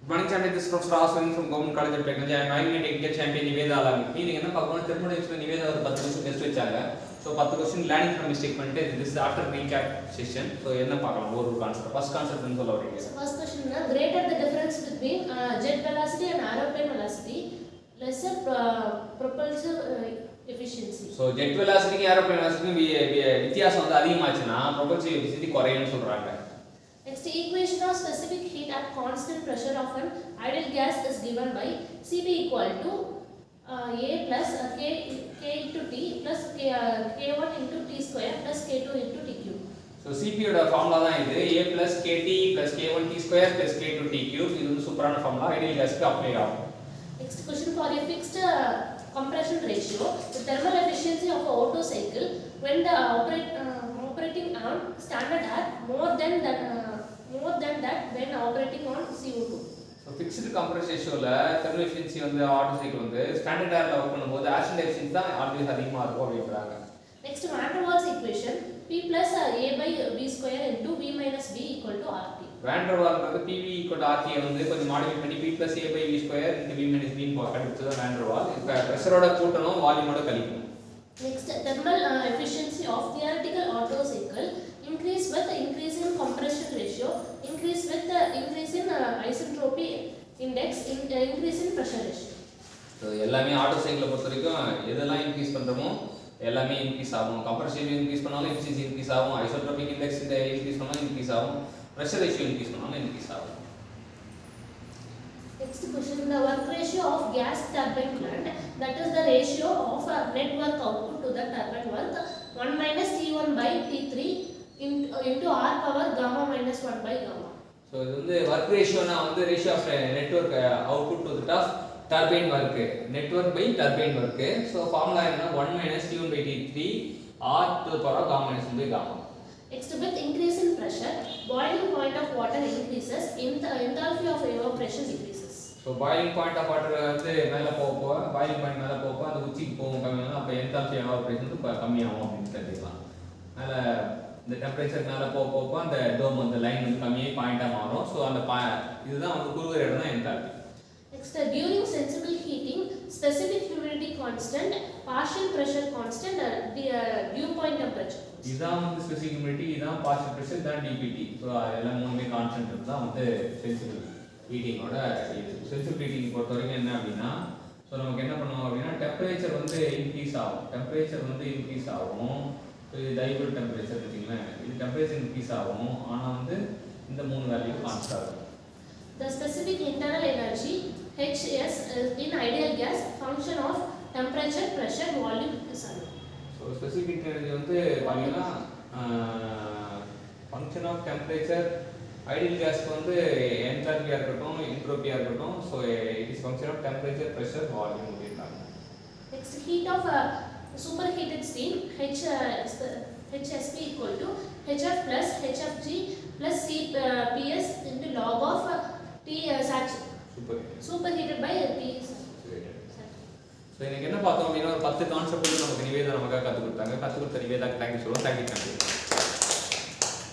Good morning, champion. This is Professor Aswin from Government College of Technology. I am going to take champion Niveda Alami. நீங்க என்ன பார்க்கணும் thermodynamics Niveda ஒரு 10 question test வச்சாங்க. So 10 question learning from mistake பண்ணிட்டு this is after recap session. So என்ன பார்க்கலாம் ஒரு concept. First concept என்ன சொல்ல வரீங்க? So first question is greater the difference between jet velocity and aeroplane velocity, lesser propulsive efficiency. So jet velocity க்கு aeroplane velocity வித்தியாசம் வந்து அதிகமாச்சுனா propulsive efficiency குறையும்னு சொல்றாங்க. Next, equation of specific heat at constant pressure of an ideal gas is given by Cp equal to A plus K into T plus K1 into T square plus K2 into T cube. So Cp ஓட formula தான் இது A plus Kt plus K1 T square plus K2 T cube. இது ஒரு சூப்பரான formula ideal கேஸ்க்கு apply ஆகும். Next question, for a fixed compression ratio, the thermal efficiency of a Otto cycle when the operating on standard air more than that when operating on CO2. So fixed compression ratioல thermal efficiency வந்து auto cycle வந்து standard ஏர்ல work பண்ணும்போது action efficiency தான் always அதிகமா இருக்கும் அப்படின்றாங்க. Next, van der Waals equation P plus A by V square into V minus V equal to RT. van der Waals வந்து PV RT வந்து கொஞ்சம் மாடிஃபை பண்ணி P plus A by V square into V minus V ன்னு கண்டுபிடிச்சது van der Waals. இப்ப பிரஷரோட கூட்டணும் வால்யூமோட கழிக்கணும். Next, thermal efficiency of theoretical Otto cycle increase with increase in compression ratio, increase with increase in isentropy index, increase in pressure ratio. So எல்லாமே auto சைக்கிளை பொறுத்த வரைக்கும் எதெல்லாம் இன்க்ரீஸ் பண்றோமோ எல்லாமே இன்க்ரீஸ் ஆகும். கம்ப்ரஷன் இன்க்ரீஸ் பண்ணாலும் எஃபிஷியன்சி இன்க்ரீஸ் ஆகும். ஐசோட்ரோபிக் இண்டெக்ஸ் இன்க்ரீஸ் பண்ணாலும் இன்க்ரீஸ் ஆகும். பிரஷர் ரேஷியோ இன்க்ரீஸ் பண்ணாலும் இன்க்ரீஸ் ஆகும். Next question, the work ratio of gas turbine plant, that is the ratio of net work output to the turbine work 1 minus T1 by T3 into R power gamma minus 1 by gamma. So இது வந்து work ratioனா வந்து ratio of network output to the turbine work, network by turbine work. So formula என்ன 1 minus T1 by T3 R to the power gamma minus 1 by gamma. Next, with increase in pressure, boiling point of water increases, enthalpy of evaporation decreases. So boiling point of water வந்து மேல போக boiling point மேல போக அந்த உச்சிக்கு போகும் கம்மியானா அப்ப enthalpy of evaporation கம்மியாகும் அப்படினு தெரிஞ்சுக்கலாம். அதனால இந்த டெம்பரேச்சர் மேல போக அந்த டோம் அந்த லைன் வந்து கம்மியாகி பாயிண்டா மாறும். சோ அந்த இதுதான் வந்து குறுகுற இடம் தான் enthalpy. Next, during sensible heating, specific humidity constant, partial pressure constant, dew point temperature. இதான் வந்து ஸ்பெசிபிக் ஹியூமிடிட்டி, இதான் பார்ஷியல் பிரஷர், இதான் DPT. சோ அதெல்லாம் மூணுமே கான்ஸ்டன்ட் தான் வந்து சென்சிபிள் ஹீட்டிங்கோட இது. சென்சிபிள் ஹீட்டிங் பொறுத்த வரைக்கும் என்ன அப்படின்னா சோ நமக்கு என்ன பண்ணுவோம் அப்படின்னா டெம்பரேச்சர் வந்து இன்க்ரீஸ் ஆகும். டெம்பரேச்சர் வந்து இன்க்ரீஸ் ஆகும். சோ இது டைவர்ட் டெம்பரேச்சர் வச்சுங்களேன். இது டெம்பரேச்சர் இன்க்ரீஸ் ஆகும். ஆனா வந்து இந்த மூணு வேல்யூ கான்ஸ்டன்ட் ஆகும். The specific internal energy Hs in ideal gas function of temperature, pressure, volume is unknown. So specific energy வந்து பாத்தீங்கன்னா function of temperature ideal gas வந்து enthalpy இருக்கட்டும் entropy இருக்கட்டும். So it is function of temperature, pressure, volume அப்படின்றாங்க. Next, heat of superheated steam HSP equal to Hf plus Hfg plus Cps into log of T superheated by T. So இன்னைக்கு என்ன பார்த்தோம் அப்படின்னா ஒரு 10 concept நமக்கு நிவேதா நமக்காக கத்து கொடுத்தாங்க. கத்து கொடுத்த நிவேதாக்கு தேங்க்யூ சொல்லுவோம். தேங்க்யூ.